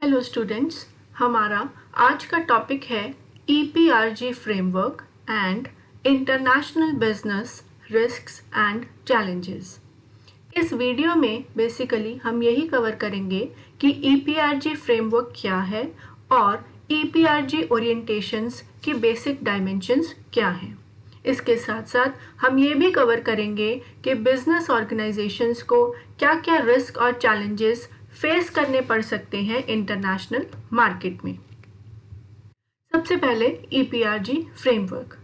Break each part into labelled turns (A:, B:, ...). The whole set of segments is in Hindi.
A: हेलो स्टूडेंट्स, हमारा आज का टॉपिक है EPRG framework and international business risks and challenges. इस वीडियो में बेसिकली हम यही कवर करेंगे कि EPRG फ्रेमवर्क क्या है और EPRG ओरिएंटेशंस की बेसिक डायमेंशंस क्या हैं। इसके साथ साथ हम ये भी कवर करेंगे कि बिजनेस ऑर्गेनाइजेशंस को क्या क्या रिस्क और चैलेंजेस फेस करने पड़ सकते हैं इंटरनेशनल मार्केट में। सबसे पहले EPRG framework.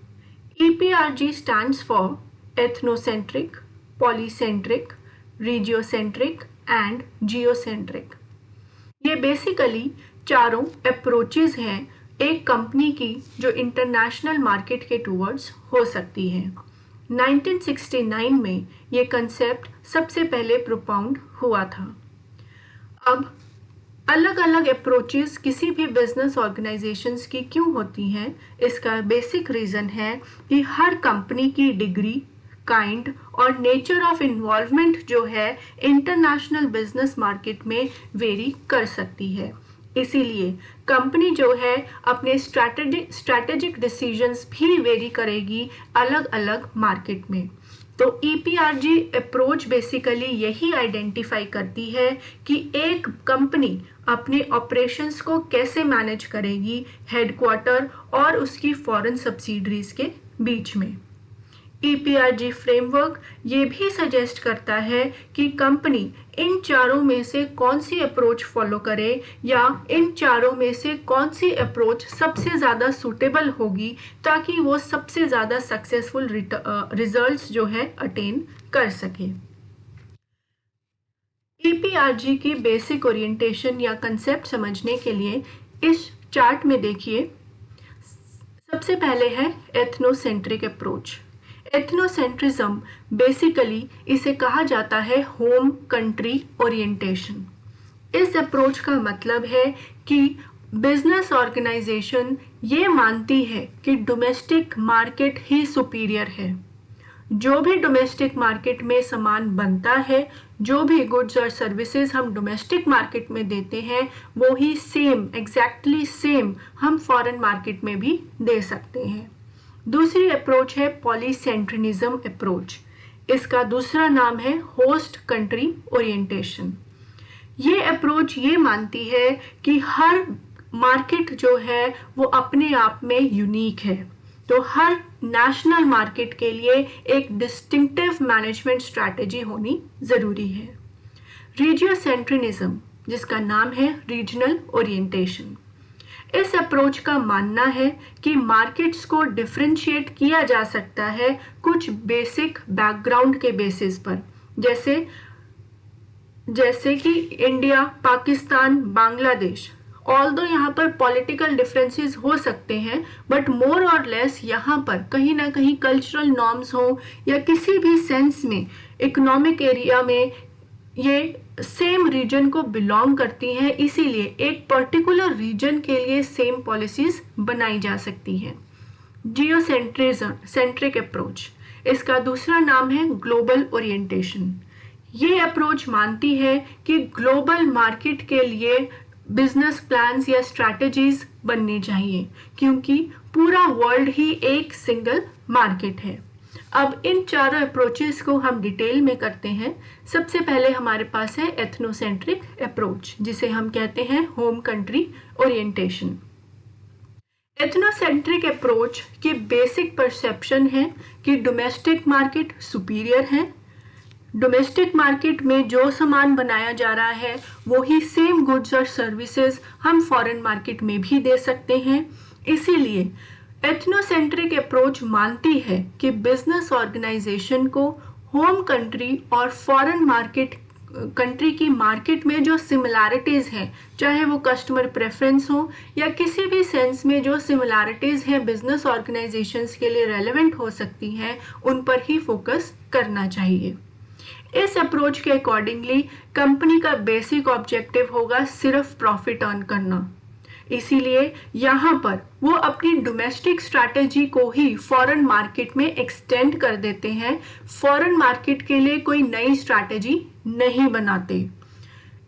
A: EPRG stands for ethnocentric, polycentric, regiocentric and geocentric. ये बेसिकली चारों अप्रोचेस हैं एक कंपनी की जो इंटरनेशनल मार्केट के टूवर्ड्स हो सकती है। 1969 में ये कंसेप्ट सबसे पहले प्रोपाउंड हुआ था। अब अलग अलग अप्रोचेस किसी भी बिजनेस ऑर्गेनाइजेशंस की क्यों होती हैं, इसका बेसिक रीज़न है कि हर कंपनी की डिग्री, काइंड और नेचर ऑफ इन्वॉल्वमेंट जो है इंटरनेशनल बिजनेस मार्केट में वेरी कर सकती है। इसीलिए कंपनी जो है अपने स्ट्रैटेजिक डिसीजंस भी वेरी करेगी अलग अलग मार्केट में। तो EPRG अप्रोच बेसिकली यही आइडेंटिफाई करती है कि एक कंपनी अपने ऑपरेशंस को कैसे मैनेज करेगी हेडक्वार्टर और उसकी फॉरेन सब्सिडरीज के बीच में। EPRG फ्रेमवर्क ये भी सजेस्ट करता है कि कंपनी इन चारों में से कौन सी अप्रोच फॉलो करे या इन चारों में से कौन सी अप्रोच सबसे ज़्यादा सूटेबल होगी ताकि वो सबसे ज़्यादा सक्सेसफुल रिजल्ट्स जो है अटेन कर सके। EPRG की बेसिक ओरिएंटेशन या कंसेप्ट समझने के लिए इस चार्ट में देखिए। सबसे पहले है एथनोसेंट्रिक अप्रोच। एथनोसेंट्रिज्म बेसिकली इसे कहा जाता है होम कंट्री ओरिएंटेशन। इस अप्रोच का मतलब है कि बिजनेस ऑर्गेनाइजेशन ये मानती है कि डोमेस्टिक मार्केट ही सुपीरियर है। जो भी डोमेस्टिक मार्केट में सामान बनता है, जो भी गुड्स और सर्विसेज हम डोमेस्टिक मार्केट में देते हैं, वो ही एग्जैक्टली सेम हम फॉरेन मार्केट में भी दे सकते हैं। दूसरी अप्रोच है पॉलीसेंट्रिनिज्म अप्रोच। इसका दूसरा नाम है होस्ट कंट्री ओरिएंटेशन। ये अप्रोच ये मानती है कि हर मार्केट जो है वो अपने आप में यूनिक है, तो हर नेशनल मार्केट के लिए एक डिस्टिंक्टिव मैनेजमेंट स्ट्रैटेजी होनी जरूरी है। रीजियोसेंट्रिनिज्म, जिसका नाम है रीजनल ओरिएंटेशन। इस अप्रोच का मानना है कि मार्केट्स को डिफरेंशिएट किया जा सकता है कुछ बेसिक बैकग्राउंड के बेसिस पर, जैसे कि इंडिया, पाकिस्तान, बांग्लादेश। ऑल्दो यहाँ पर पॉलिटिकल डिफरेंसेस हो सकते हैं, बट मोर और लेस यहाँ पर कहीं ना कहीं कल्चरल नॉर्म्स हो या किसी भी सेंस में इकोनॉमिक एरिया में ये सेम रीजन को बिलोंग करती हैं, इसीलिए एक पर्टिकुलर रीजन के लिए सेम पॉलिसीज बनाई जा सकती हैं। जियोसेंट्रिक अप्रोच, इसका दूसरा नाम है ग्लोबल ओरिएंटेशन। ये अप्रोच मानती है कि ग्लोबल मार्केट के लिए बिजनेस प्लान्स या स्ट्रैटेजीज बननी चाहिए, क्योंकि पूरा वर्ल्ड ही एक सिंगल मार्केट है। अब इन चारों अप्रोचेस को हम डिटेल में करते हैं। सबसे पहले हमारे पास है एथनोसेंट्रिक अप्रोच, जिसे हम कहते हैं home country orientation. Ethnocentric approach की बेसिक परसेप्शन है कि डोमेस्टिक मार्केट सुपीरियर है। डोमेस्टिक मार्केट में जो सामान बनाया जा रहा है वो ही सेम गुड्स और सर्विसेज हम फॉरेन मार्केट में भी दे सकते हैं। इसीलिए एथनोसेंट्रिक अप्रोच मानती है कि बिजनेस ऑर्गेनाइजेशन को होम कंट्री और फॉरेन कंट्री की मार्केट में जो सिमिलैरिटीज़ हैं, चाहे वो कस्टमर प्रेफरेंस हो या किसी भी सेंस में जो सिमिलैरिटीज़ हैं बिजनेस ऑर्गेनाइजेशंस के लिए रेलेवेंट हो सकती हैं, उन पर ही फोकस करना चाहिए। इस अप्रोच के अकॉर्डिंगली कंपनी का बेसिक ऑब्जेक्टिव होगा सिर्फ प्रॉफिट अर्न करना। इसीलिए यहाँ पर वो अपनी डोमेस्टिक स्ट्रैटेजी को ही फॉरेन मार्केट में एक्सटेंड कर देते हैं, फॉरेन मार्केट के लिए कोई नई स्ट्रैटेजी नहीं बनाते।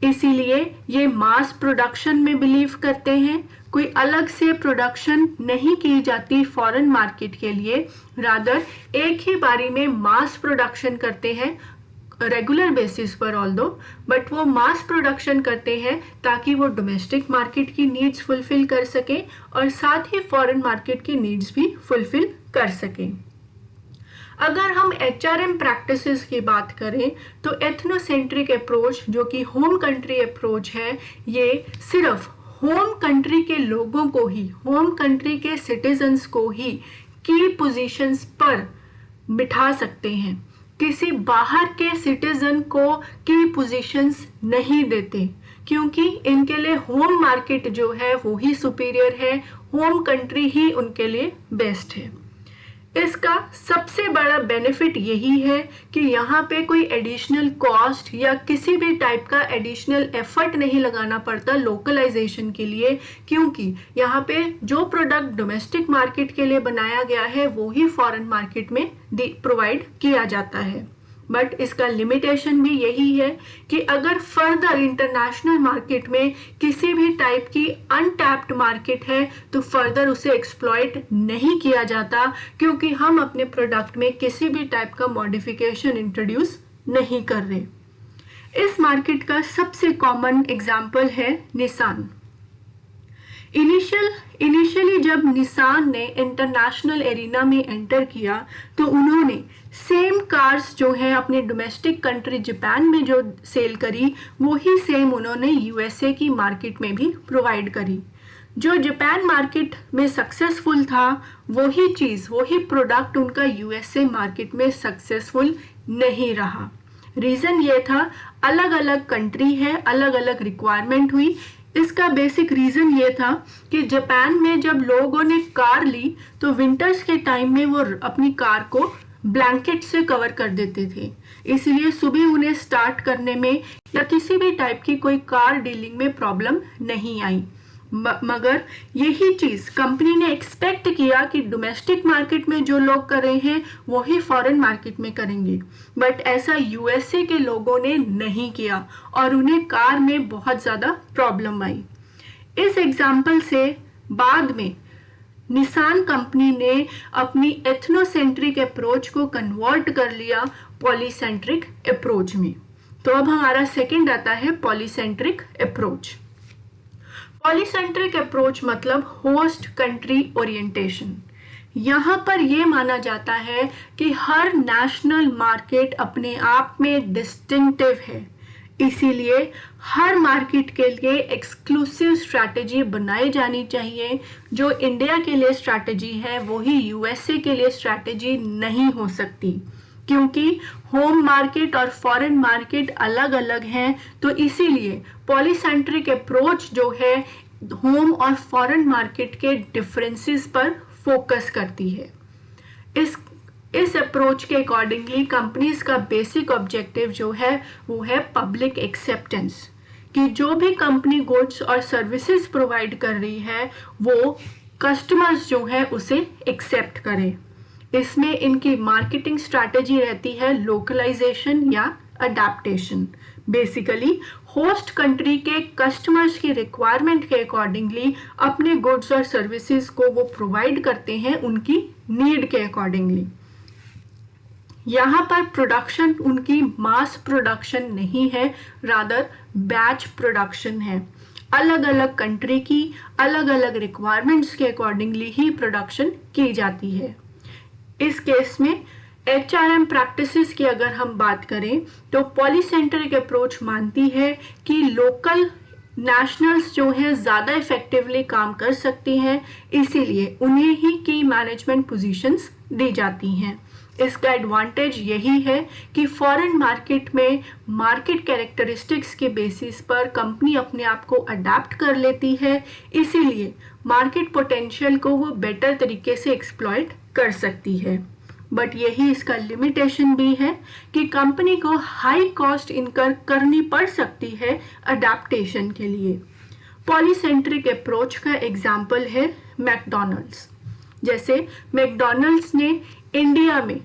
A: इसीलिए ये मास प्रोडक्शन में बिलीव करते हैं। कोई अलग से प्रोडक्शन नहीं की जाती फॉरेन मार्केट के लिए, रादर एक ही बारी में मास प्रोडक्शन करते हैं रेगुलर बेसिस पर ऑल्दो, बट वो मास प्रोडक्शन करते हैं ताकि वो डोमेस्टिक मार्केट की नीड्स फुलफिल कर सके और साथ ही फॉरेन मार्केट की नीड्स भी फुलफिल कर सकें। अगर हम HRM प्रैक्टिसेस की बात करें तो एथनोसेंट्रिक अप्रोच जो कि होम कंट्री अप्रोच है, ये सिर्फ होम कंट्री के लोगों को ही, होम कंट्री के सिटीजन्स को ही की पोजीशंस पर बिठा सकते हैं। किसी बाहर के सिटीजन को की पोजीशंस नहीं देते, क्योंकि इनके लिए होम मार्केट जो है वो ही सुपीरियर है, होम कंट्री ही उनके लिए बेस्ट है। इसका सबसे बड़ा बेनिफिट यही है कि यहाँ पे कोई एडिशनल कॉस्ट या किसी भी टाइप का एडिशनल एफर्ट नहीं लगाना पड़ता लोकलाइजेशन के लिए, क्योंकि यहाँ पे जो प्रोडक्ट डोमेस्टिक मार्केट के लिए बनाया गया है वो ही फॉरेन मार्केट में प्रोवाइड किया जाता है। बट इसका लिमिटेशन भी यही है कि अगर फर्दर इंटरनेशनल मार्केट में किसी भी टाइप की अनटैप्ड मार्केट है तो फर्दर उसे एक्सप्लॉइट नहीं किया जाता, क्योंकि हम अपने प्रोडक्ट में किसी भी टाइप का मॉडिफिकेशन इंट्रोड्यूस नहीं कर रहे। इस मार्केट का सबसे कॉमन एग्जाम्पल है निसान। इनिशियली जब निसान ने इंटरनेशनल एरिना में एंटर किया तो उन्होंने सेम कार्स जो है अपने डोमेस्टिक कंट्री जापान में जो सेल करी वो ही सेम उन्होंने यूएसए की मार्केट में भी प्रोवाइड करी। जो जापान मार्केट में सक्सेसफुल था वही चीज़, वही प्रोडक्ट उनका यूएसए मार्केट में सक्सेसफुल नहीं रहा। रीज़न ये था अलग अलग कंट्री है, अलग अलग रिक्वायरमेंट हुई। इसका बेसिक रीज़न ये था कि जापान में जब लोगों ने कार ली तो विंटर्स के टाइम में वो अपनी कार को ब्लैंकेट से कवर कर देते थे, इसलिए सुबह उन्हें स्टार्ट करने में या किसी भी टाइप की कोई कार डीलिंग में प्रॉब्लम नहीं आई। मगर यही चीज़ कंपनी ने एक्सपेक्ट किया कि डोमेस्टिक मार्केट में जो लोग कर रहे हैं वही फॉरेन मार्केट में करेंगे, बट ऐसा यूएसए के लोगों ने नहीं किया और उन्हें कार में बहुत ज़्यादा प्रॉब्लम आई। इस एग्जाम्पल से बाद में निसान कंपनी ने अपनी एथनोसेंट्रिक अप्रोच को कन्वर्ट कर लिया पॉलीसेंट्रिक अप्रोच में। तो अब हमारा सेकंड आता है पॉलीसेंट्रिक अप्रोच। पॉलीसेंट्रिक अप्रोच मतलब होस्ट कंट्री ओरिएंटेशन। यहाँ पर यह माना जाता है कि हर नेशनल मार्केट अपने आप में डिस्टिंक्टिव है, इसीलिए हर मार्केट के लिए एक्सक्लूसिव स्ट्रैटेजी बनाई जानी चाहिए। जो इंडिया के लिए स्ट्रैटेजी है वही यूएसए के लिए स्ट्रैटेजी नहीं हो सकती, क्योंकि होम मार्केट और फॉरेन मार्केट अलग अलग हैं। तो इसीलिए पॉलीसेंट्रिक अप्रोच जो है होम और फॉरेन मार्केट के डिफरेंसेस पर फोकस करती है। इस अप्रोच के अकॉर्डिंगली कंपनीज का बेसिक ऑब्जेक्टिव जो है वो है पब्लिक एक्सेप्टेंस, कि जो भी कंपनी गुड्स और सर्विसेज प्रोवाइड कर रही है वो कस्टमर्स जो है उसे एक्सेप्ट करें। इसमें इनकी मार्केटिंग स्ट्रैटेजी रहती है लोकलाइजेशन या अडेप्टेशन। बेसिकली होस्ट कंट्री के कस्टमर्स की रिक्वायरमेंट के अकॉर्डिंगली अपने गुड्स और सर्विसेज को वो प्रोवाइड करते हैं उनकी नीड के अकॉर्डिंगली। यहाँ पर प्रोडक्शन उनकी मास प्रोडक्शन नहीं है, रादर बैच प्रोडक्शन है। अलग अलग कंट्री की अलग अलग रिक्वायरमेंट्स के अकॉर्डिंगली ही प्रोडक्शन की जाती है। इस केस में HRM प्रैक्टिसेस की अगर हम बात करें तो पॉलीसेंट्रिक अप्रोच मानती है कि लोकल नेशनल्स जो हैं ज़्यादा इफेक्टिवली काम कर सकती हैं, इसीलिए उन्हें ही की मैनेजमेंट पोजीशंस दी जाती हैं। इसका एडवांटेज यही है कि फॉरेन मार्केट में मार्केट कैरेक्टरिस्टिक्स के बेसिस पर कंपनी अपने आप को अडेप्ट कर लेती है, इसीलिए मार्केट पोटेंशियल को वो बेटर तरीके से एक्सप्लॉइट कर सकती है। बट यही इसका लिमिटेशन भी है कि कंपनी को हाई कॉस्ट इनकर करनी पड़ सकती है अडेप्टेशन के लिए। पॉलीसेंट्रिक अप्रोच का एग्जाम्पल है मैकडॉनल्ड्स। जैसे मैकडॉनल्ड्स ने इंडिया में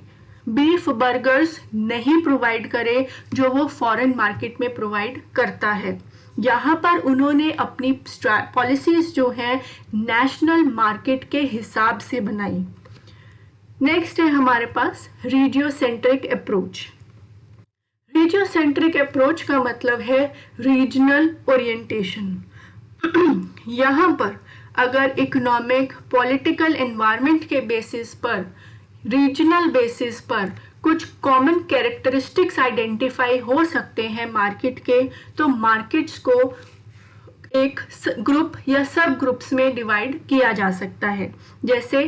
A: बीफ बर्गर्स नहीं प्रोवाइड करे जो वो फॉरेन मार्केट में प्रोवाइड करता है। यहाँ पर उन्होंने अपनी पॉलिसीज जो है नेशनल मार्केट के हिसाब से बनाई। नेक्स्ट है हमारे पास रीजियोसेंट्रिक अप्रोच। रीजियोसेंट्रिक अप्रोच का मतलब है रीजनल ओरिएंटेशन। यहाँ पर अगर इकोनॉमिक पॉलिटिकल एनवायरनमेंट के बेसिस पर, रीजनल बेसिस पर कुछ कॉमन कैरेक्टरिस्टिक्स आइडेंटिफाई हो सकते हैं मार्केट के, तो मार्केट्स को एक ग्रुप या सब ग्रुप्स में डिवाइड किया जा सकता है। जैसे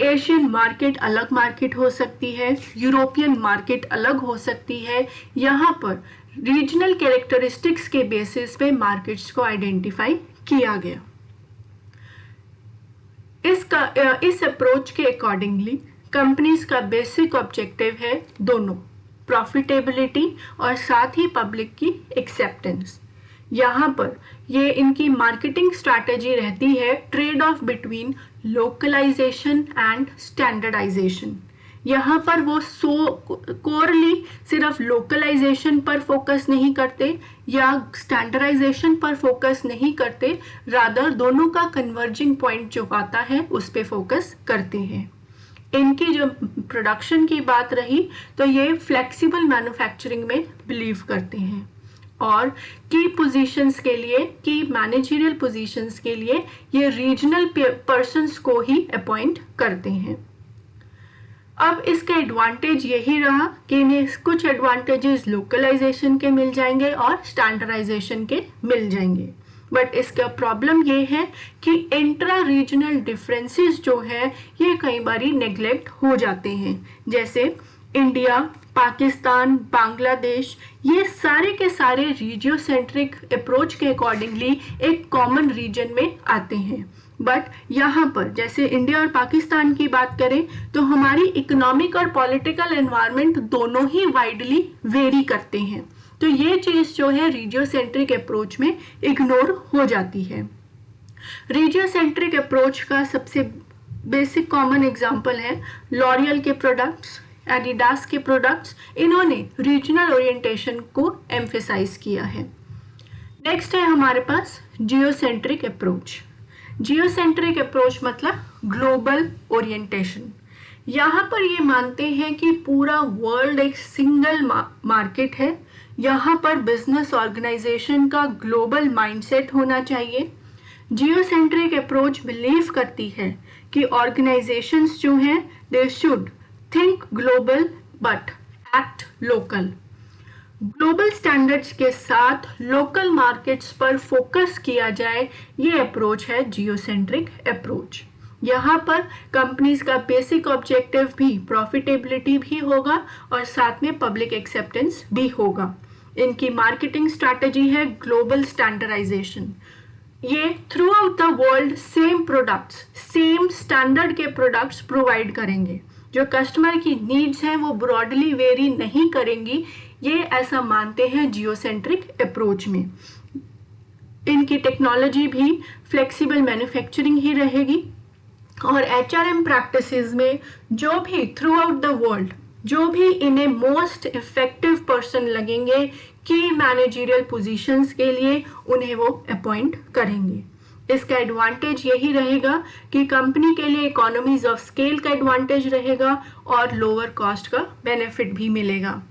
A: एशियन मार्केट अलग मार्केट हो सकती है, यूरोपियन मार्केट अलग हो सकती है। यहाँ पर रीजनल कैरेक्टरिस्टिक्स के बेसिस पे मार्केट्स को आइडेंटिफाई किया गया। इस अप्रोच के अकॉर्डिंगली कंपनीज का बेसिक ऑब्जेक्टिव है दोनों, प्रॉफिटेबिलिटी और साथ ही पब्लिक की एक्सेप्टेंस। यहाँ पर ये इनकी मार्केटिंग स्ट्रैटेजी रहती है trade off between localisation and standardisation. यहाँ पर वो कोरली सिर्फ लोकलाइजेशन पर फोकस नहीं करते या स्टैंडर्डाइजेशन पर फोकस नहीं करते, रादर दोनों का कन्वर्जिंग पॉइंट जो आता है उस पे फोकस करते हैं। इनकी जो प्रोडक्शन की बात रही तो ये फ्लेक्सिबल मैन्युफैक्चरिंग में बिलीव करते हैं और की पोजीशंस के लिए, की मैनेजरियल पोजीशंस के लिए ये रीजनल पर्सन्स को ही अपॉइंट करते हैं। अब इसका एडवांटेज यही रहा कि इन्हें कुछ एडवांटेजेस लोकलाइजेशन के मिल जाएंगे और स्टैंडर्डाइजेशन के मिल जाएंगे, बट इसका प्रॉब्लम ये है कि इंट्रा रीजनल डिफरेंसेस जो है ये कई बारी नेग्लेक्ट हो जाते हैं। जैसे इंडिया, पाकिस्तान, बांग्लादेश, ये सारे के सारे रीजियोसेंट्रिक अप्रोच के अकॉर्डिंगली एक कॉमन रीजन में आते हैं, बट यहाँ पर जैसे इंडिया और पाकिस्तान की बात करें तो हमारी इकोनॉमिक और पॉलिटिकल एनवायरनमेंट दोनों ही वाइडली वेरी करते हैं, तो ये चीज जो है रीजियोसेंट्रिक अप्रोच में इग्नोर हो जाती है। रीजियोसेंट्रिक अप्रोच का सबसे बेसिक कॉमन एग्जांपल है लॉरियल के प्रोडक्ट्स, एडिडास के प्रोडक्ट्स, इन्होंने रीजनल ओरिएंटेशन को एम्फेसाइज किया है। नेक्स्ट है हमारे पास जियोसेंट्रिक अप्रोच। जियोसेंट्रिक अप्रोच मतलब ग्लोबल ओरिएंटेशन। यहाँ पर ये मानते हैं कि पूरा वर्ल्ड एक सिंगल मार्केट है, यहाँ पर बिजनेस ऑर्गेनाइजेशन का ग्लोबल माइंडसेट होना चाहिए। जियोसेंट्रिक अप्रोच बिलीव करती है कि ऑर्गेनाइजेशंस जो हैं they should think global but act local. Global standards के साथ लोकल मार्केट्स पर फोकस किया जाए, ये अप्रोच है जियोसेंट्रिक अप्रोच। यहाँ पर कंपनीज का बेसिक ऑब्जेक्टिव भी प्रॉफिटेबिलिटी भी होगा और साथ में पब्लिक एक्सेप्टेंस भी होगा। इनकी मार्केटिंग स्ट्रैटेजी है ग्लोबल स्टैंडर्डाइजेशन। ये through out the world same products, same standard के प्रोडक्ट्स प्रोवाइड करेंगे। जो कस्टमर की नीड्स हैं वो ब्रॉडली वेरी नहीं करेंगी, ये ऐसा मानते हैं जियोसेंट्रिक अप्रोच में। इनकी टेक्नोलॉजी भी फ्लेक्सिबल मैन्युफैक्चरिंग ही रहेगी और एचआरएम प्रैक्टिसेस में जो भी थ्रू आउट द वर्ल्ड जो भी इन्हें मोस्ट इफेक्टिव पर्सन लगेंगे की मैनेजरियल पोजीशंस के लिए उन्हें वो अपॉइंट करेंगे। इसका एडवांटेज यही रहेगा कि कंपनी के लिए इकोनॉमीज ऑफ स्केल का एडवांटेज रहेगा और लोअर कॉस्ट का बेनिफिट भी मिलेगा।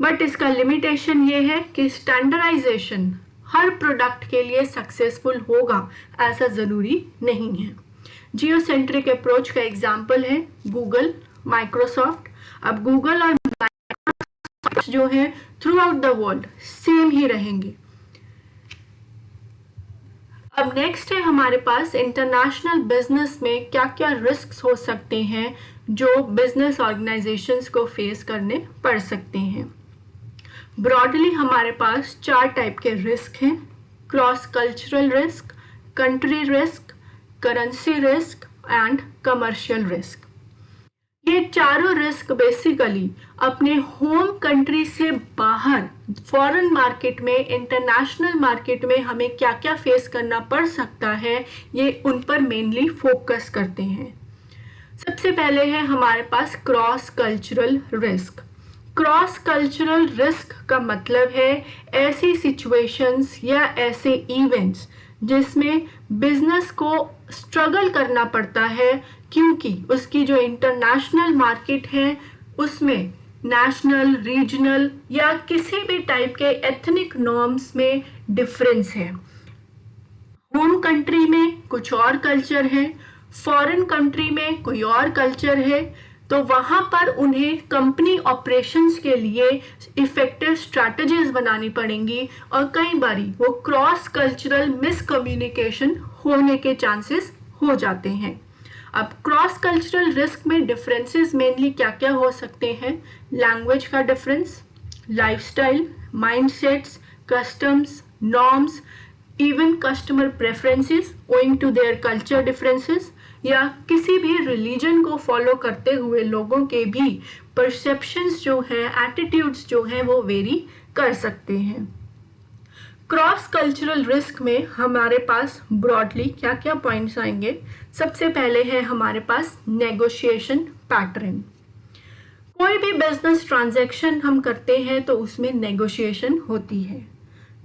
A: बट इसका लिमिटेशन ये है कि स्टैंडर्डाइजेशन हर प्रोडक्ट के लिए सक्सेसफुल होगा ऐसा ज़रूरी नहीं है। जियोसेंट्रिक अप्रोच का एग्जाम्पल है गूगल, माइक्रोसॉफ्ट। अब गूगल और माइक्रोसॉफ्ट जो है throughout the world same ही रहेंगे। अब नेक्स्ट है हमारे पास इंटरनेशनल बिजनेस में क्या क्या रिस्क्स हो सकते हैं जो बिजनेस ऑर्गेनाइजेशंस को फेस करने पड़ सकते हैं। ब्रॉडली हमारे पास 4 टाइप के रिस्क हैं: cross cultural risk, country risk, currency risk and commercial risk. ये चारों रिस्क बेसिकली अपने होम कंट्री से बाहर फॉरेन मार्केट में, इंटरनेशनल मार्केट में हमें क्या क्या फेस करना पड़ सकता है, ये उन पर मेनली फोकस करते हैं। सबसे पहले है हमारे पास cross cultural risk. Cross cultural risk का मतलब है ऐसी सिचुएशंस या ऐसे इवेंट्स जिसमें बिजनेस को स्ट्रगल करना पड़ता है, क्योंकि उसकी जो इंटरनेशनल मार्केट है उसमें नेशनल, रीजनल या किसी भी टाइप के एथनिक नॉर्म्स में डिफरेंस है। होम कंट्री में कुछ और कल्चर है, फॉरेन कंट्री में कोई और कल्चर है, तो वहां पर उन्हें कंपनी ऑपरेशंस के लिए इफेक्टिव स्ट्रैटेजीज बनानी पड़ेंगी और कई बारी वो क्रॉस कल्चरल मिसकम्युनिकेशन होने के चांसेस हो जाते हैं। अब क्रॉस कल्चरल रिस्क में डिफरेंसेस मेनली क्या क्या हो सकते हैं? लैंग्वेज का difference, lifestyle, mindsets, customs, norms, even customer preferences owing to their culture differences, या किसी भी रिलीजन को फॉलो करते हुए लोगों के भी परसेप्शंस जो हैं, एटीट्यूड्स जो हैं वो वेरी कर सकते हैं। क्रॉस कल्चरल रिस्क में हमारे पास ब्रॉडली क्या क्या पॉइंट्स आएंगे? सबसे पहले है हमारे पास नेगोशिएशन पैटर्न। कोई भी बिजनेस ट्रांजैक्शन हम करते हैं तो उसमें नेगोशिएशन होती है।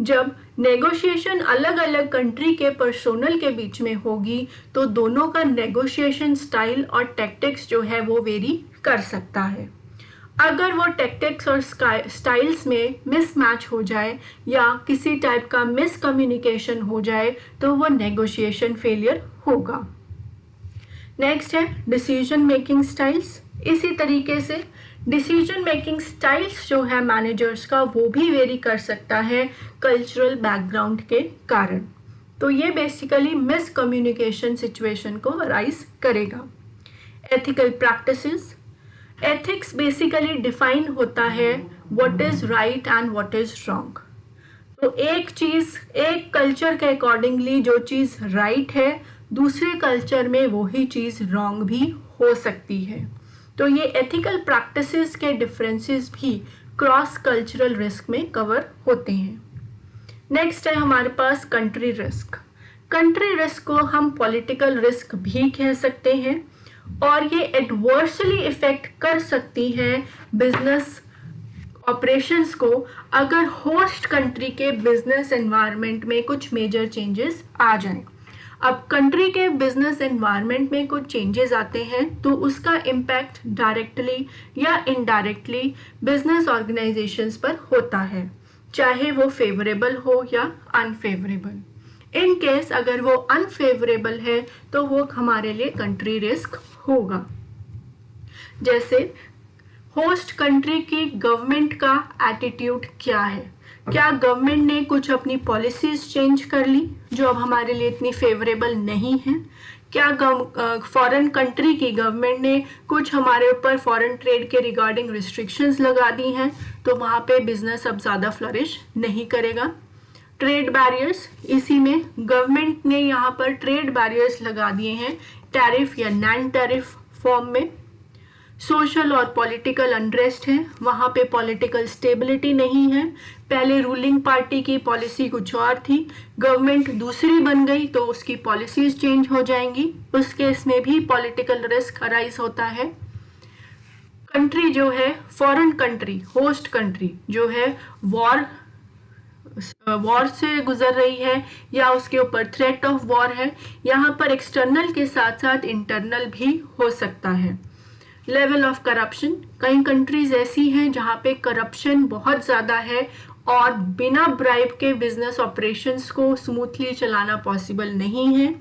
A: जब नेगोशिएशन अलग अलग कंट्री के पर्सोनल के बीच में होगी तो दोनों का नेगोशिएशन स्टाइल और टैक्टिक्स जो है वो वेरी कर सकता है। अगर वो टैक्टिक्स और स्टाइल्स में मिसमैच हो जाए या किसी टाइप का मिसकम्युनिकेशन हो जाए तो वो नेगोशिएशन फेलियर होगा। नेक्स्ट है डिसीजन मेकिंग स्टाइल्स। इसी तरीके से डिसीजन मेकिंग स्टाइल्स जो है मैनेजर्स का वो भी वेरी कर सकता है कल्चरल बैकग्राउंड के कारण। तो ये बेसिकली मिसकम्युनिकेशन सिचुएशन को अराइज करेगा। Ethical practices. Ethics basically define होता है what is right and what is wrong. तो एक चीज एक कल्चर के अकॉर्डिंगली जो चीज राइट है दूसरे कल्चर में वही चीज रॉन्ग भी हो सकती है। तो ये एथिकल प्रैक्टिसेस के डिफरेंसेस भी क्रॉस कल्चरल रिस्क में कवर होते हैं। नेक्स्ट है हमारे पास कंट्री रिस्क। कंट्री रिस्क को हम पॉलिटिकल रिस्क भी कह सकते हैं और ये एडवर्सली इफेक्ट कर सकती है बिजनेस ऑपरेशंस को अगर होस्ट कंट्री के बिजनेस एनवायरनमेंट में कुछ मेजर चेंजेस आ जाएं। अब कंट्री के बिजनेस एनवायरनमेंट में कुछ चेंजेस आते हैं तो उसका इम्पैक्ट डायरेक्टली या इनडायरेक्टली बिजनेस ऑर्गेनाइजेशंस पर होता है, चाहे वो फेवरेबल हो या अनफेवरेबल। इन केस अगर वो अनफेवरेबल है तो वो हमारे लिए कंट्री रिस्क होगा। जैसे होस्ट कंट्री की गवर्नमेंट का एटीट्यूड क्या है, क्या गवर्नमेंट ने कुछ अपनी पॉलिसीज चेंज कर ली जो अब हमारे लिए इतनी फेवरेबल नहीं है? क्या फॉरेन कंट्री की गवर्नमेंट ने कुछ हमारे ऊपर फॉरेन ट्रेड के रिगार्डिंग रिस्ट्रिक्शंस लगा दी हैं तो वहाँ पे बिजनेस अब ज़्यादा फ्लरिश नहीं करेगा। ट्रेड बैरियर्स, इसी में गवर्नमेंट ने यहाँ पर ट्रेड बैरियर्स लगा दिए हैं टैरिफ या नॉन टैरिफ फॉर्म में। सोशल और पॉलिटिकल अनरेस्ट है, वहाँ पे पॉलिटिकल स्टेबिलिटी नहीं है। पहले रूलिंग पार्टी की पॉलिसी कुछ और थी, गवर्नमेंट दूसरी बन गई तो उसकी पॉलिसीज चेंज हो जाएंगी, उस केस में भी पॉलिटिकल रिस्क अराइज होता है। कंट्री जो है फॉरेन कंट्री, होस्ट कंट्री जो है वॉर से गुजर रही है या उसके ऊपर थ्रेट ऑफ वॉर है, यहाँ पर एक्सटर्नल के साथ साथ इंटरनल भी हो सकता है। लेवल ऑफ करप्शन, कई कंट्रीज ऐसी हैं जहाँ पे करप्शन बहुत ज़्यादा है और बिना ब्राइब के बिजनेस ऑपरेशंस को स्मूथली चलाना पॉसिबल नहीं है।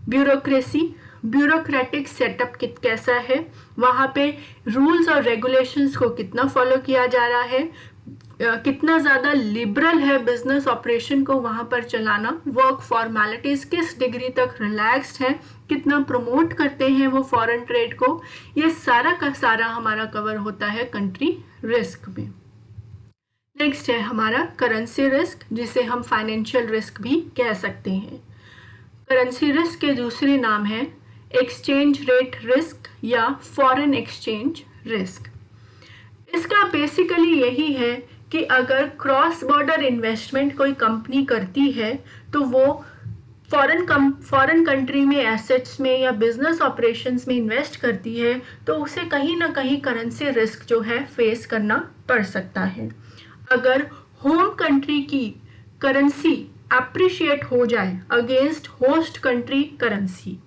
A: ब्यूरोक्रेसी, ब्यूरोक्रेटिक सेटअप कैसा है, वहाँ पे रूल्स और रेगुलेशंस को कितना फॉलो किया जा रहा है, कितना ज़्यादा लिबरल है बिजनेस ऑपरेशन को वहाँ पर चलाना, वर्क फॉर्मेलिटीज़ किस डिग्री तक रिलैक्स्ड है, कितना प्रमोट करते हैं वो फॉरेन ट्रेड को, ये सारा का सारा हमारा कवर होता है कंट्री रिस्क में। नेक्स्ट है हमारा करेंसी रिस्क, जिसे हम फाइनेंशियल रिस्क भी कह सकते हैं। करेंसी रिस्क के दूसरे नाम है एक्सचेंज रेट रिस्क या फॉरेन एक्सचेंज रिस्क। इसका बेसिकली यही है कि अगर क्रॉस बॉर्डर इन्वेस्टमेंट कोई कंपनी करती है तो वो फॉरेन कंट्री में एसेट्स में या बिजनेस ऑपरेशंस में इन्वेस्ट करती है तो उसे कहीं ना कहीं करेंसी रिस्क जो है फेस करना पड़ सकता है। अगर होम कंट्री की करेंसी अप्रिशिएट हो जाए अगेंस्ट होस्ट कंट्री करेंसी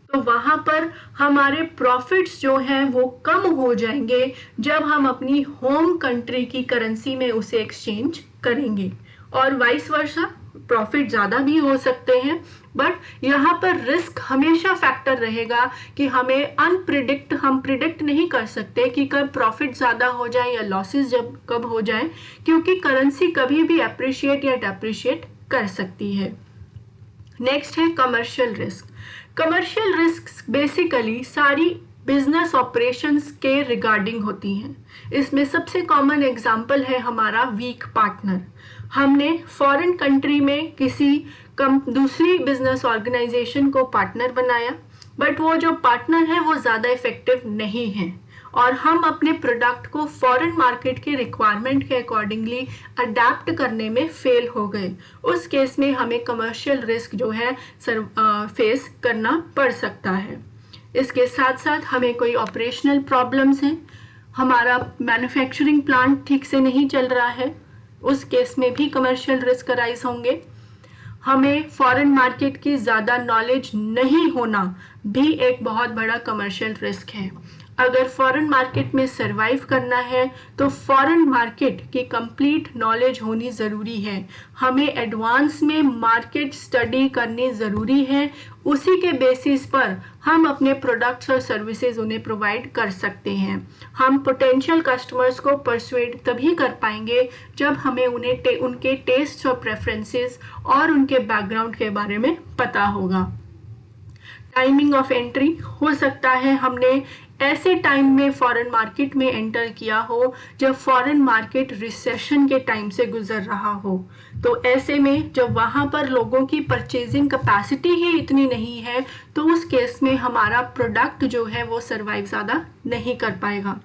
A: तो वहां पर हमारे प्रॉफिट्स जो हैं वो कम हो जाएंगे जब हम अपनी होम कंट्री की करेंसी में उसे एक्सचेंज करेंगे, और वाइस वर्सा प्रॉफिट ज़्यादा भी हो सकते हैं। बट यहाँ पर रिस्क हमेशा फैक्टर रहेगा कि हम प्रिडिक्ट नहीं कर सकते कि कब प्रॉफिट ज़्यादा हो जाए या लॉसेस कब हो जाए, क्योंकि करेंसी कभी भी अप्रिशिएट या डेप्रिशिएट कर सकती है। नेक्स्ट है commercial risk. Commercial risk basically सारी बिजनेस ऑपरेशंस के रिगार्डिंग होती हैं। इसमें सबसे कॉमन एग्जांपल है हमारा वीक पार्टनर। हमने फॉरेन कंट्री में किसी दूसरी बिजनेस ऑर्गेनाइजेशन को पार्टनर बनाया, बट वो जो पार्टनर है वो ज़्यादा इफेक्टिव नहीं है और हम अपने प्रोडक्ट को फॉरेन मार्केट के रिक्वायरमेंट के अकॉर्डिंगली अडेप्ट करने में फेल हो गए। उस केस में हमें कमर्शियल रिस्क जो है फेस करना पड़ सकता है। इसके साथ साथ हमें कोई ऑपरेशनल प्रॉब्लम्स हैं, हमारा मैन्युफैक्चरिंग प्लांट ठीक से नहीं चल रहा है, उस केस में भी कमर्शियल रिस्क अराइज होंगे। हमें फॉरेन मार्केट की ज़्यादा नॉलेज नहीं होना भी एक बहुत बड़ा कमर्शियल रिस्क है। अगर फॉरेन मार्केट में सरवाइव करना है तो फॉरेन मार्केट की कंप्लीट नॉलेज होनी ज़रूरी है। हमें एडवांस में मार्केट स्टडी करनी ज़रूरी है, उसी के बेसिस पर हम अपने प्रोडक्ट्स और सर्विसेज उन्हें प्रोवाइड कर सकते हैं। हम पोटेंशियल कस्टमर्स को परसुएड तभी कर पाएंगे जब हमें उन्हें उनके टेस्ट और प्रेफरेंसेस और उनके बैकग्राउंड के बारे में पता होगा। टाइमिंग ऑफ एंट्री हो सकता है हमने ऐसे टाइम में फॉरेन मार्केट में एंटर किया हो जब फॉरेन मार्केट रिसेशन के टाइम से गुजर रहा हो, तो ऐसे में जब वहाँ पर लोगों की परचेजिंग कैपेसिटी ही इतनी नहीं है तो उस केस में हमारा प्रोडक्ट जो है वो सरवाइव ज़्यादा नहीं कर पाएगा।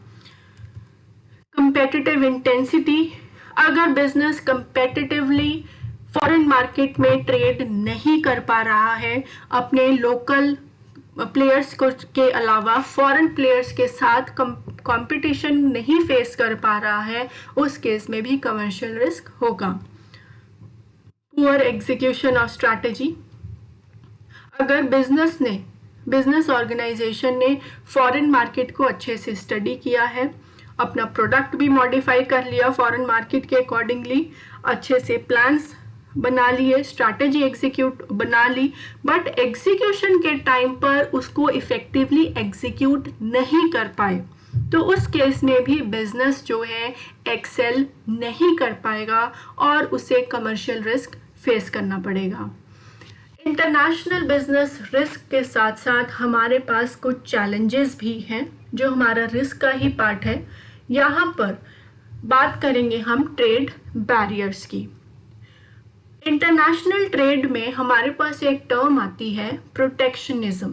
A: कंपेटिटिव इंटेंसिटी, अगर बिजनेस कंपेटिटिवली फॉरेन मार्केट में ट्रेड नहीं कर पा रहा है, अपने लोकल प्लेयर्स को के अलावा फॉरेन प्लेयर्स के साथ कंपटीशन नहीं फेस कर पा रहा है, उस केस में भी कमर्शियल रिस्क होगा। पुअर एग्जीक्यूशन ऑफ स्ट्रैटेजी, अगर बिजनेस ऑर्गेनाइजेशन ने फॉरेन मार्केट को अच्छे से स्टडी किया है, अपना प्रोडक्ट भी मॉडिफाई कर लिया फॉरेन मार्केट के अकॉर्डिंगली, अच्छे से प्लान्स बना लिए, स्ट्रैटेजी एग्जीक्यूट बना ली, बट एग्जीक्यूशन के टाइम पर उसको इफेक्टिवली एग्जीक्यूट नहीं कर पाए, तो उस केस में भी बिजनेस जो है एक्सेल नहीं कर पाएगा और उसे कमर्शियल रिस्क फेस करना पड़ेगा। इंटरनेशनल बिजनेस रिस्क के साथ साथ हमारे पास कुछ चैलेंजेस भी हैं जो हमारा रिस्क का ही पार्ट है। यहाँ पर बात करेंगे हम ट्रेड बैरियर्स की। इंटरनेशनल ट्रेड में हमारे पास एक टर्म आती है प्रोटेक्शनिज्म।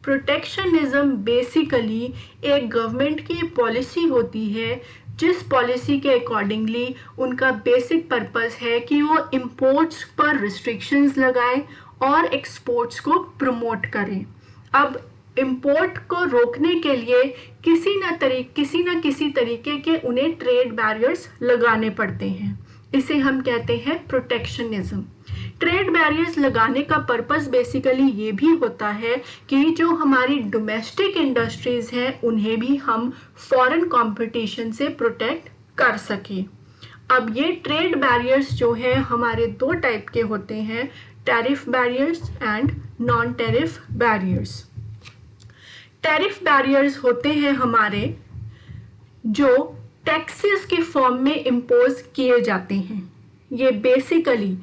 A: प्रोटेक्शनिज्म बेसिकली एक गवर्नमेंट की पॉलिसी होती है जिस पॉलिसी के अकॉर्डिंगली उनका बेसिक पर्पस है कि वो इंपोर्ट्स पर रिस्ट्रिक्शंस लगाएं और एक्सपोर्ट्स को प्रमोट करें। अब इंपोर्ट को रोकने के लिए किसी न किसी तरीके के उन्हें ट्रेड बैरियर्स लगाने पड़ते हैं, इसे हम कहते हैं प्रोटेक्शनिज्म। ट्रेड बैरियर्स लगाने का पर्पस बेसिकली ये भी होता है कि जो हमारी डोमेस्टिक इंडस्ट्रीज हैं उन्हें भी हम फॉरेन कंपटीशन से प्रोटेक्ट कर सकें। अब ये ट्रेड बैरियर्स जो है हमारे दो टाइप के होते हैं, tariff barriers and non tariff barriers. Tariff barriers होते हैं हमारे जो टैक्सेस के फॉर्म में इम्पोज किए जाते हैं। ये बेसिकली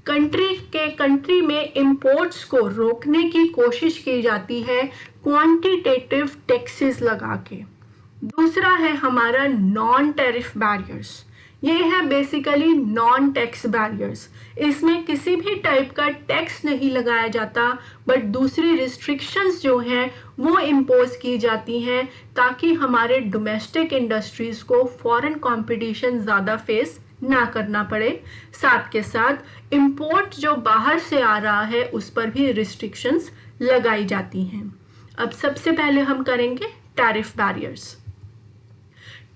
A: कंट्री में इंपोर्ट्स को रोकने की कोशिश की जाती है क्वांटिटेटिव टैक्सेस लगा के। दूसरा है हमारा नॉन टैरिफ बैरियर्स। ये है बेसिकली नॉन टैक्स बैरियर्स। इसमें किसी भी टाइप का टैक्स नहीं लगाया जाता, बट दूसरी रिस्ट्रिक्शंस जो हैं वो इम्पोज की जाती हैं ताकि हमारे डोमेस्टिक इंडस्ट्रीज को फॉरेन कंपटीशन ज़्यादा फेस ना करना पड़े। साथ के साथ इंपोर्ट जो बाहर से आ रहा है उस पर भी रिस्ट्रिक्शंस लगाई जाती हैं। अब सबसे पहले हम करेंगे टैरिफ बैरियर्स।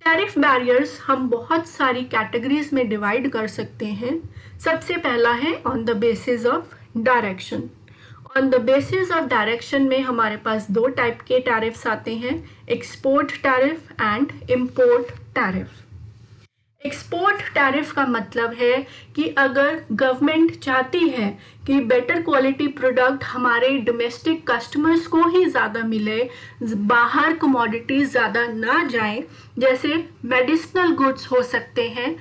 A: टैरिफ बैरियर्स हम बहुत सारी कैटेगरीज में डिवाइड कर सकते हैं। सबसे पहला है on the basis of direction. On the basis of direction में हमारे पास दो टाइप के टैरिफ्स आते हैं, export tariff and import tariff. Export tariff का मतलब है कि अगर गवर्नमेंट चाहती है कि बेटर क्वालिटी प्रोडक्ट हमारे डोमेस्टिक कस्टमर्स को ही ज़्यादा मिले, बाहर कमोडिटीज़ ज़्यादा ना जाए, जैसे मेडिसिनल गुड्स हो सकते हैं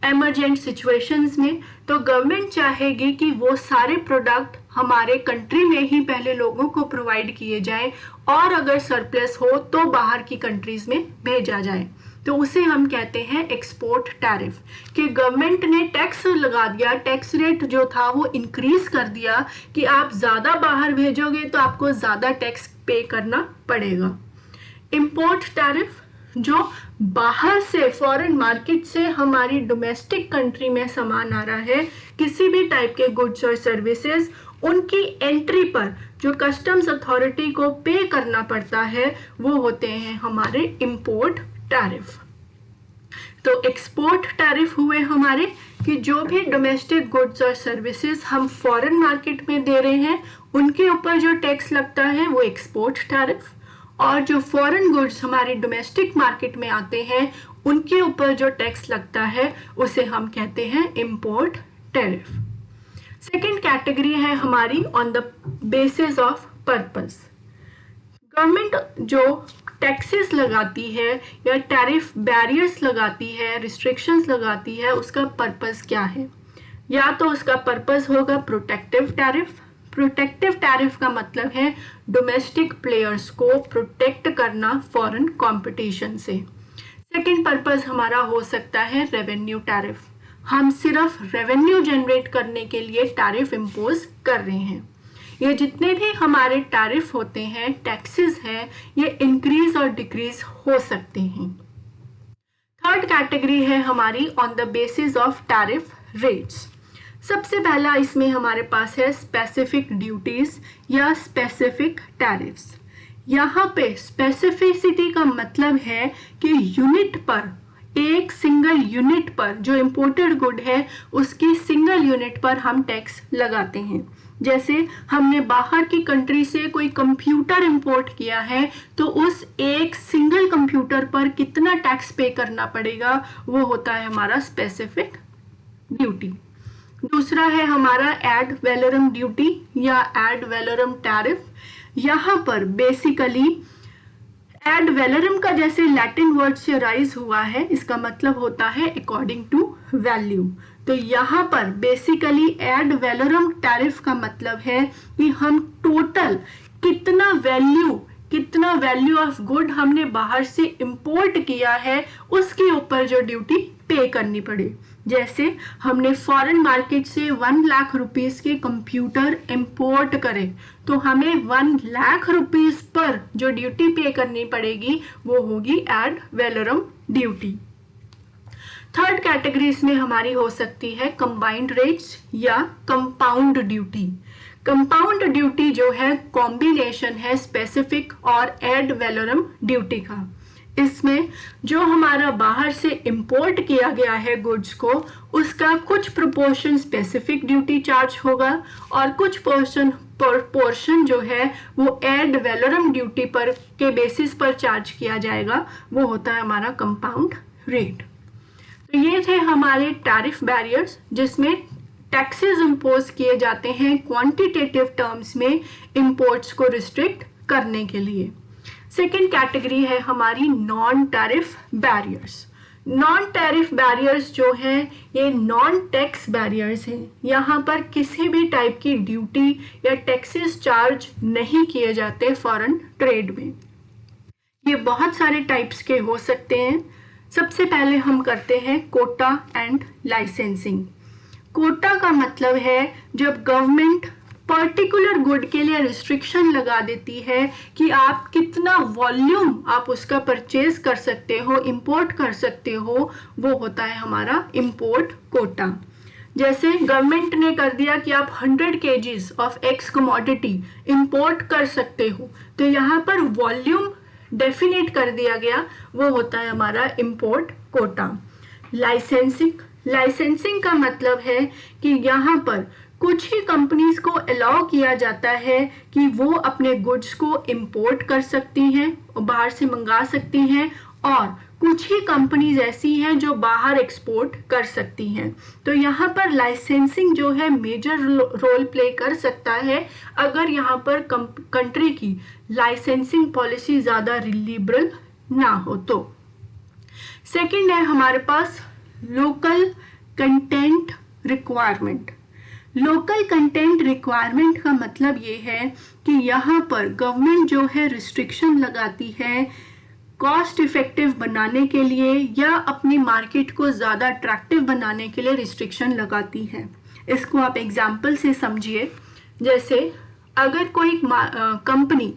A: एमरजेंट सिचुएशंस में, तो गवर्नमेंट चाहेगी कि वो सारे प्रोडक्ट हमारे कंट्री में ही पहले लोगों को प्रोवाइड किए जाएं और अगर सरप्लस हो तो बाहर की कंट्रीज में भेजा जाए। तो उसे हम कहते हैं एक्सपोर्ट टैरिफ, कि गवर्नमेंट ने टैक्स लगा दिया, टैक्स रेट जो था वो इंक्रीज कर दिया कि आप ज़्यादा बाहर भेजोगे तो आपको ज़्यादा टैक्स पे करना पड़ेगा। इंपोर्ट टैरिफ जो बाहर से फॉरेन मार्केट से हमारी डोमेस्टिक कंट्री में सामान आ रहा है, किसी भी टाइप के गुड्स और सर्विसेज, उनकी एंट्री पर जो कस्टम्स अथॉरिटी को पे करना पड़ता है वो होते हैं हमारे इंपोर्ट टैरिफ। तो एक्सपोर्ट टैरिफ हुए हमारे कि जो भी डोमेस्टिक गुड्स और सर्विसेज हम फॉरेन मार्केट में दे रहे हैं उनके ऊपर जो टैक्स लगता है वो एक्सपोर्ट टैरिफ, और जो फॉरेन गुड्स हमारे डोमेस्टिक मार्केट में आते हैं उनके ऊपर जो टैक्स लगता है उसे हम कहते हैं इंपोर्ट टैरिफ। सेकेंड कैटेगरी है हमारी on the basis of purpose. Government जो टैक्सेस लगाती है या टैरिफ बैरियर्स लगाती है, रिस्ट्रिक्शंस लगाती है, उसका पर्पस क्या है? या तो उसका पर्पस होगा प्रोटेक्टिव टैरिफ। प्रोटेक्टिव टैरिफ का मतलब है डोमेस्टिक प्लेयर्स को प्रोटेक्ट करना फॉरेन कंपटीशन से। सेकेंड पर्पस हमारा हो सकता है रेवेन्यू टैरिफ। हम सिर्फ रेवेन्यू जनरेट करने के लिए टैरिफ इम्पोज कर रहे हैं। ये जितने भी हमारे टैरिफ होते हैं, टैक्सेस हैं, ये इंक्रीज और डिक्रीज हो सकते हैं। थर्ड कैटेगरी है हमारी on the basis of tariff rates. सबसे पहला इसमें हमारे पास है स्पेसिफिक ड्यूटीज या स्पेसिफिक टैरिफ्स। यहाँ पे स्पेसिफिसिटी का मतलब है कि यूनिट पर, एक सिंगल यूनिट पर जो इंपोर्टेड गुड है उसकी सिंगल यूनिट पर हम टैक्स लगाते हैं। जैसे हमने बाहर की कंट्री से कोई कंप्यूटर इंपोर्ट किया है तो उस एक सिंगल कंप्यूटर पर कितना टैक्स पे करना पड़ेगा, वो होता है हमारा स्पेसिफिक ड्यूटी। दूसरा है हमारा एड वैलोरम ड्यूटी या एड वैलोरम टैरिफ। यहाँ पर बेसिकली एड वैलोरम का जैसे लैटिन वर्ड से राइज हुआ है, इसका मतलब होता है अकॉर्डिंग टू वैल्यू। तो यहाँ पर बेसिकली एड वैलोरम टैरिफ का मतलब है कि हम टोटल कितना वैल्यू ऑफ गुड हमने बाहर से इंपोर्ट किया है उसके ऊपर जो ड्यूटी पे करनी पड़े। जैसे हमने फॉरेन मार्केट से 1 लाख रुपीस के कंप्यूटर इंपोर्ट करे तो हमें 1 लाख रुपीस पर जो ड्यूटी पे करनी पड़ेगी वो होगी ad valorem duty. Third category इसमें हमारी हो सकती है कंबाइंड रेट्स या कंपाउंड ड्यूटी। कंपाउंड ड्यूटी जो है कॉम्बिनेशन है स्पेसिफिक और एड वैलोरम ड्यूटी का। इसमें जो हमारा बाहर से इंपोर्ट किया गया है गुड्स को, उसका कुछ प्रोपोर्शन स्पेसिफिक ड्यूटी चार्ज होगा और कुछ पोर्शन जो है वो एड वैलोरम ड्यूटी पर के बेसिस पर चार्ज किया जाएगा, वो होता है हमारा कंपाउंड रेट। तो ये थे हमारे टैरिफ बैरियर्स जिसमें टैक्सेस इंपोज किए जाते हैं क्वांटिटेटिव टर्म्स में इंपोर्ट्स को रिस्ट्रिक्ट करने के लिए। सेकेंड कैटेगरी है हमारी non tariff barriers. Non tariff barriers जो हैं ये नॉन टैक्स बैरियर्स हैं। यहाँ पर किसी भी टाइप की ड्यूटी या टैक्सेस चार्ज नहीं किए जाते फॉरेन ट्रेड में। ये बहुत सारे टाइप्स के हो सकते हैं। सबसे पहले हम करते हैं कोटा एंड लाइसेंसिंग। कोटा का मतलब है जब गवर्नमेंट पर्टिकुलर गुड के लिए रिस्ट्रिक्शन लगा देती है कि आप कितना वॉल्यूम आप उसका परचेज कर सकते हो, इंपोर्ट कर सकते हो, वो होता है हमारा इंपोर्ट कोटा। जैसे गवर्नमेंट ने कर दिया कि आप 100 kgs of x commodity import कर सकते हो, तो यहाँ पर वॉल्यूम डेफिनेट कर दिया गया, वो होता है हमारा इंपोर्ट कोटा। लाइसेंसिंग का मतलब है कि यहाँ पर कुछ ही कंपनीज को अलाउ किया जाता है कि वो अपने गुड्स को इंपोर्ट कर सकती हैं और बाहर से मंगा सकती हैं, और कुछ ही कंपनीज ऐसी हैं जो बाहर एक्सपोर्ट कर सकती हैं। तो यहाँ पर लाइसेंसिंग जो है मेजर रोल प्ले कर सकता है अगर यहाँ पर कंट्री की लाइसेंसिंग पॉलिसी ज़्यादा लिबरल ना हो तो। सेकंड है हमारे पास local content requirement. Local content requirement का मतलब ये है कि यहाँ पर गवर्नमेंट जो है रिस्ट्रिक्शन लगाती है कॉस्ट इफेक्टिव बनाने के लिए या अपनी मार्केट को ज़्यादा अट्रैक्टिव बनाने के लिए रिस्ट्रिक्शन लगाती है। इसको आप एग्जाम्पल से समझिए। जैसे अगर कोई कंपनी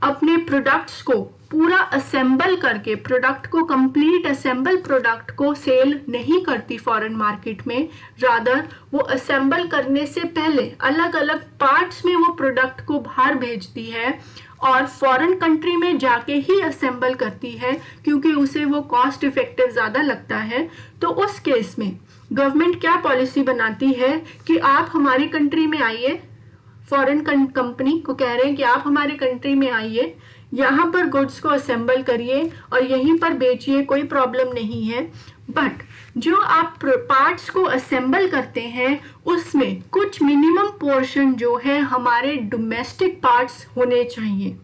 A: अपने प्रोडक्ट्स को पूरा असेंबल करके प्रोडक्ट को कंप्लीट असेंबल प्रोडक्ट को सेल नहीं करती फॉरेन मार्केट में, रादर वो असेंबल करने से पहले अलग अलग पार्ट्स में वो प्रोडक्ट को बाहर भेजती है और फॉरेन कंट्री में जाके ही असेंबल करती है क्योंकि उसे वो कॉस्ट इफेक्टिव ज़्यादा लगता है, तो उस केस में गवर्नमेंट क्या पॉलिसी बनाती है कि आप हमारी कंट्री में आइए, फॉरेन कंपनी को कह रहे हैं कि आप हमारे कंट्री में आइए, यहाँ पर गुड्स को असेंबल करिए और यहीं पर बेचिए, कोई प्रॉब्लम नहीं है, बट जो आप पार्ट्स को असेंबल करते हैं उसमें कुछ मिनिमम पोर्शन जो है हमारे डोमेस्टिक पार्ट्स होने चाहिए।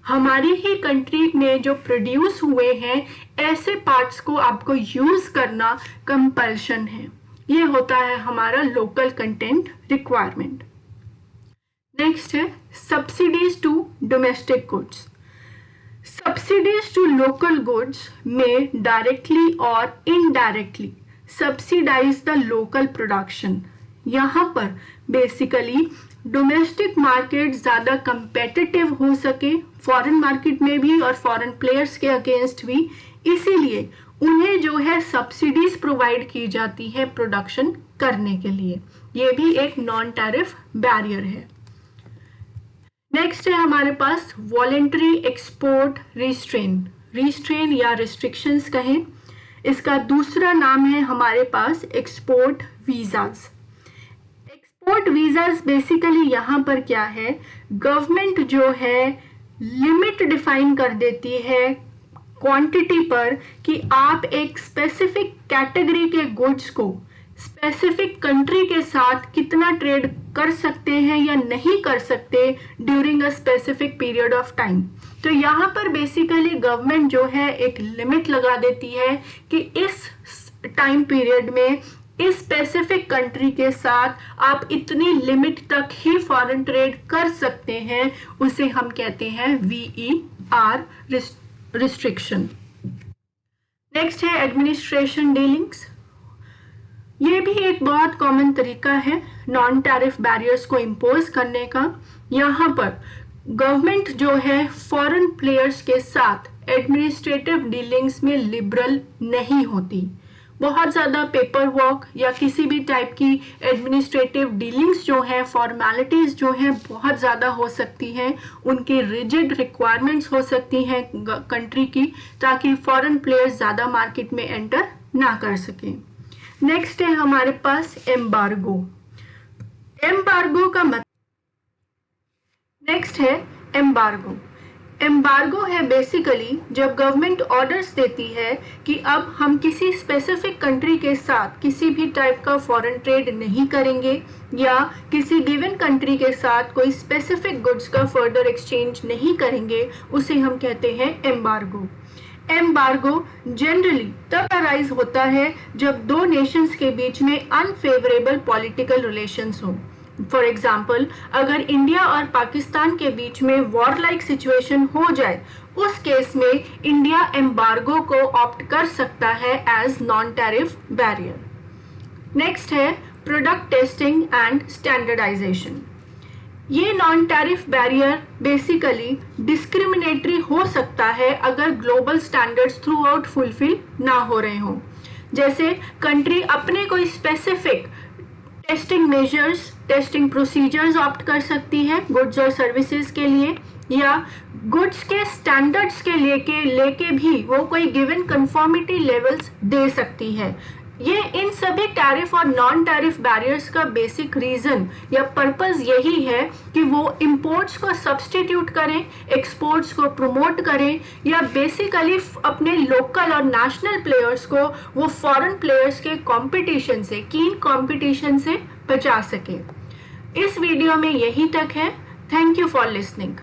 A: हमारी ही कंट्री में जो प्रोड्यूस हुए हैं ऐसे पार्ट्स को आपको यूज करना कंपल्शन है। ये होता है हमारा लोकल कंटेंट रिक्वायरमेंट। नेक्स्ट है subsidies to domestic goods. Subsidies to local goods में डायरेक्टली और indirectly subsidise the local production. यहाँ पर बेसिकली डोमेस्टिक मार्केट ज़्यादा कंपेटिटिव हो सके फॉरेन मार्केट में भी और फॉरेन प्लेयर्स के अगेंस्ट भी, इसीलिए उन्हें जो है सब्सिडीज प्रोवाइड की जाती है प्रोडक्शन करने के लिए। ये भी एक नॉन टैरिफ बैरियर है। नेक्स्ट है हमारे पास वॉलेंट्री एक्सपोर्ट रिस्ट्रेन या रिस्ट्रिक्शंस कहें, इसका दूसरा नाम है हमारे पास export visas. Export visas basically यहाँ पर क्या है, गवर्नमेंट जो है लिमिट डिफाइन कर देती है क्वांटिटी पर कि आप एक स्पेसिफिक कैटेगरी के गुड्स को स्पेसिफिक कंट्री के साथ कितना ट्रेड कर सकते हैं या नहीं कर सकते during a specific period of time. तो यहाँ पर बेसिकली गवर्नमेंट जो है एक लिमिट लगा देती है कि इस टाइम पीरियड में इस स्पेसिफिक कंट्री के साथ आप इतनी लिमिट तक ही फॉरेन ट्रेड कर सकते हैं, उसे हम कहते हैं VER रिस्ट्रिक्शन। नेक्स्ट है एडमिनिस्ट्रेशन डीलिंग्स। ये भी एक बहुत कॉमन तरीका है नॉन टैरिफ बैरियर्स को इम्पोज करने का। यहाँ पर गवर्नमेंट जो है फॉरेन प्लेयर्स के साथ एडमिनिस्ट्रेटिव डीलिंग्स में लिबरल नहीं होती। बहुत ज़्यादा पेपर वर्क या किसी भी टाइप की एडमिनिस्ट्रेटिव डीलिंग्स जो है, फॉर्मेलिटीज़ जो हैं बहुत ज़्यादा हो सकती हैं, उनकी रिजिड रिक्वायरमेंट्स हो सकती हैं कंट्री की, ताकि फॉरेन प्लेयर्स ज़्यादा मार्केट में एंटर ना कर सकें। नेक्स्ट है हमारे पास एम्बार्गो। एम्बार्गो का मतलब नेक्स्ट है एम्बार्गो। एम्बार्गो है बेसिकली जब गवर्नमेंट ऑर्डर्स देती है कि अब हम किसी स्पेसिफिक कंट्री के साथ किसी भी टाइप का फॉरेन ट्रेड नहीं करेंगे या किसी गिवन कंट्री के साथ कोई स्पेसिफिक गुड्स का फर्दर एक्सचेंज नहीं करेंगे, उसे हम कहते हैं एम्बार्गो। एम्बार्गो जनरली तब अराइज होता है जब दो नेशंस के बीच में अनफेवरेबल पॉलिटिकल रिलेशंस हो। फॉर एग्जाम्पल, अगर इंडिया और पाकिस्तान के बीच में वॉर लाइक सिचुएशन हो जाए, उस केस में इंडिया एम्बार्गो को ऑप्ट कर सकता है as non tariff barrier. Next है प्रोडक्ट टेस्टिंग एंड स्टैंडर्डाइजेशन। ये non tariff barrier basically discriminatory हो सकता है अगर global standards throughout fulfil ना हो रहे हों। जैसे कंट्री अपने कोई specific testing measures, testing procedures opt कर सकती है गुड्स और सर्विसेज के लिए, या गुड्स के स्टैंडर्ड्स के लेके भी वो कोई गिवन कंफर्मिटी लेवल्स दे सकती है। ये इन सभी टैरिफ और नॉन टैरिफ बैरियर्स का बेसिक रीजन या पर्पस यही है कि वो इंपोर्ट्स को सब्स्टिट्यूट करें, एक्सपोर्ट्स को प्रमोट करें, या बेसिकली अपने लोकल और नेशनल प्लेयर्स को वो फॉरेन प्लेयर्स के कंपटीशन से, कीन कंपटीशन से बचा सके। इस वीडियो में यही तक है। Thank you for listening.